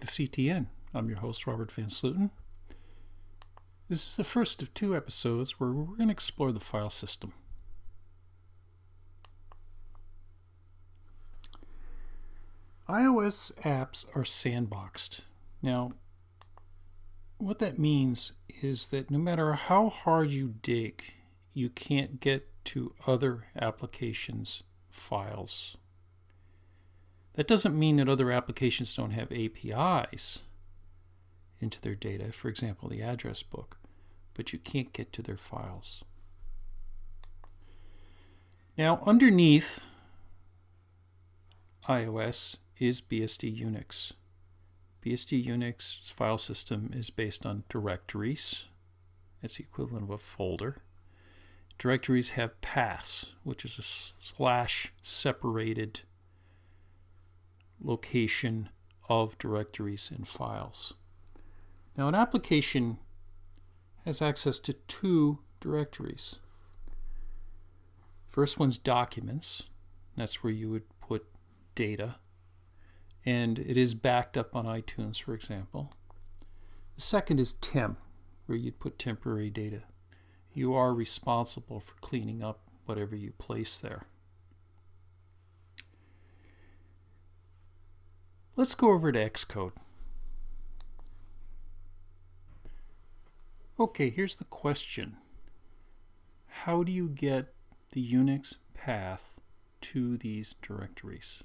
back to CTN. I'm your host, Robert Van Sluten. This is the first of 2 episodes where we're going to explore the file system. iOS apps are sandboxed. Now, what that means is that no matter how hard you dig, you can't get to other applications' files. That doesn't mean that other applications don't have APIs into their data, for example, the address book, but you can't get to their files. Now, underneath iOS is BSD UNIX. BSD UNIX file system is based on directories. It's the equivalent of a folder. Directories have paths, which is a slash separated location of directories and files. Now, an application has access to 2 directories. First one's documents. That's where you would put data, and it is backed up on iTunes, for example. The second is temp, where you'd put temporary data. You are responsible for cleaning up whatever you place there. Let's go over to Xcode. Okay, here's the question. How do you get the UNIX path to these directories?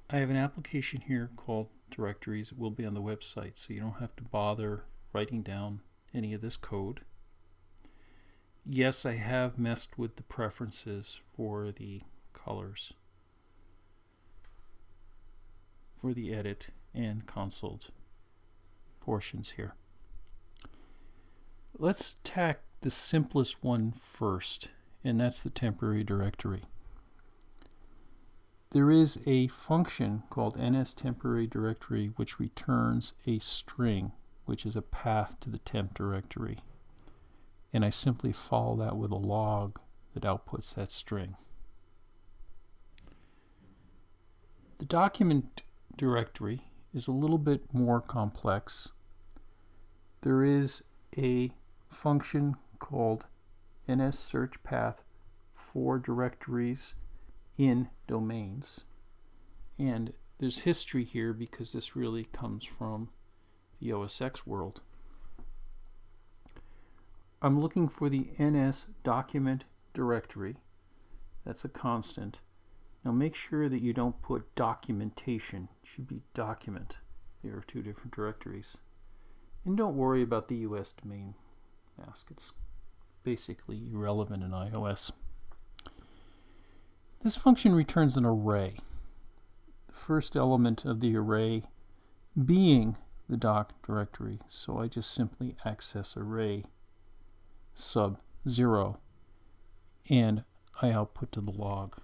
I have an application here called Directories. It will be on the website, so you don't have to bother writing down any of this code. Yes, I have messed with the preferences for the colors, for the edit and console portions here. Let's attack the simplest one first, and that's the temporary directory. There is a function called ns_temporary_directory which returns a string, which is a path to the temp directory. And I simply follow that with a log that outputs that string. The document directory is a little bit more complex. There is a function called ns_search_path for directories in domains. And there's history here because this really comes from the OS X world. I'm looking for the ns document directory. That's a constant. Now make sure that you don't put documentation. It should be document. There are 2 different directories. And don't worry about the US domain mask. It's basically irrelevant in iOS. This function returns an array. The first element of the array being the doc directory. So I just simply access array sub 0 and I output to the log.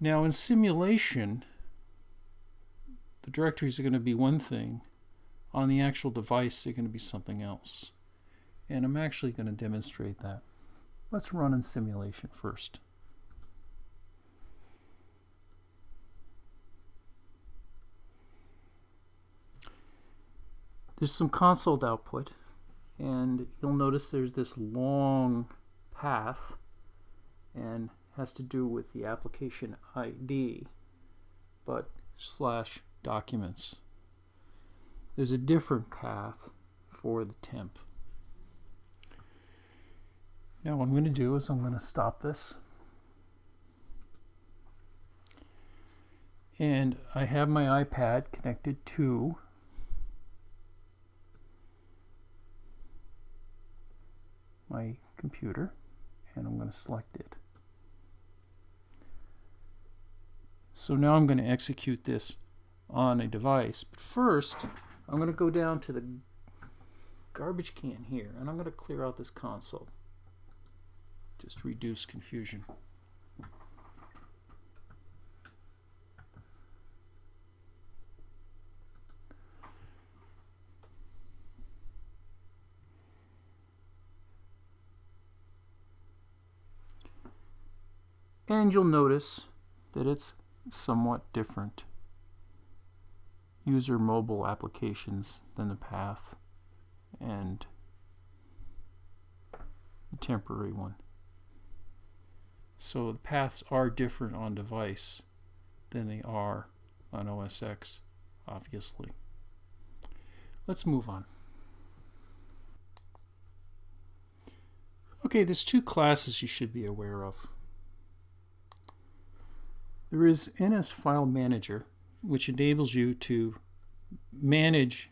Now in simulation, the directories are going to be one thing. On the actual device, they're going to be something else. And I'm actually going to demonstrate that. Let's run in simulation first. There's some console output, and you'll notice there's this long path, and has to do with the application ID, but /documents. There's a different path for the temp. Now what I'm going to do is I'm going to stop this. And I have my iPad connected to my computer, and I'm going to select it. So now I'm going to execute this on a device. But first, I'm going to go down to the garbage can here, and I'm going to clear out this console. Just to reduce confusion. And you'll notice that it's somewhat different. user mobile applications, then the path, and the temporary one. So the paths are different on device than they are on OS X, obviously. Let's move on. Okay, there's two classes you should be aware of. There is NS File Manager, which enables you to manage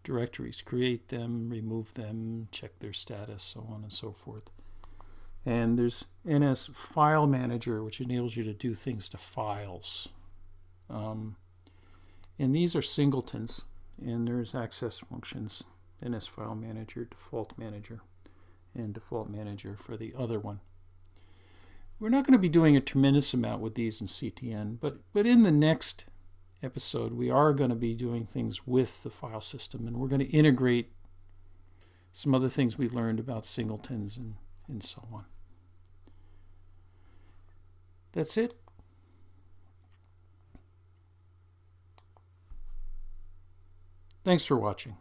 directories, create them, remove them, check their status, so on and so forth. And there's NS File Manager, which enables you to do things to files. And these are singletons, and there's access functions, NS File Manager, Default Manager, and Default Manager for the other one. We're not going to be doing a tremendous amount with these in CTN, but in the next episode we are going to be doing things with the file system, and we're going to integrate some other things we learned about singletons and so on. That's it. Thanks for watching.